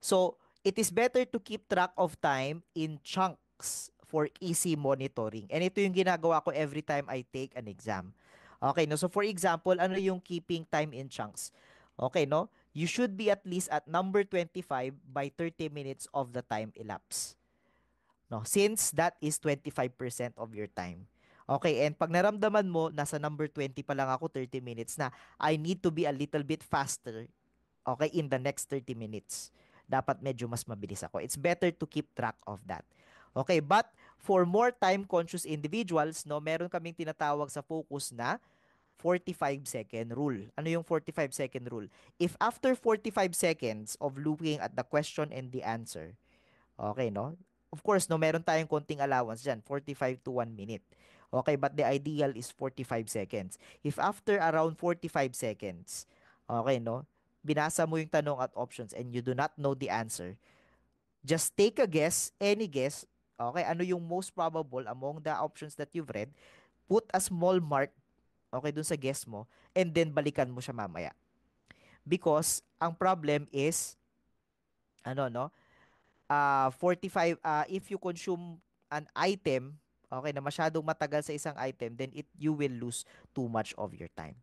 So, it is better to keep track of time in chunks for easy monitoring. And ito yung ginagawa ko every time I take an exam. Okay, no? So, for example, ano yung keeping time in chunks? Okay, no? You should be at least at number 25 by 30 minutes of the time elapsed. No, since that is 25% of your time. Okay, and pag naramdaman mo, nasa number 20 pa lang ako, 30 minutes na, I need to be a little bit faster, okay, in the next 30 minutes. Dapat medyo mas mabilis ako. It's better to keep track of that. Okay, but for more time-conscious individuals, no, meron kaming tinatawag sa focus na 45-second rule. Ano yung 45-second rule? If after 45 seconds of looking at the question and the answer, okay, no? Of course, no, meron tayong konting allowance dyan, 45 to 1 minute. Okay, but the ideal is 45 seconds. If after around 45 seconds, okay, no, binasa mo yung tanong at options and you do not know the answer, just take a guess, any guess, okay, ano yung most probable among the options that you've read, put a small mark, okay, dun sa guess mo, and then balikan mo siya mamaya. Because, ang problem is, ano, no, 45 if you consume an item, okay, na masyadong matagal sa isang item, then you will lose too much of your time.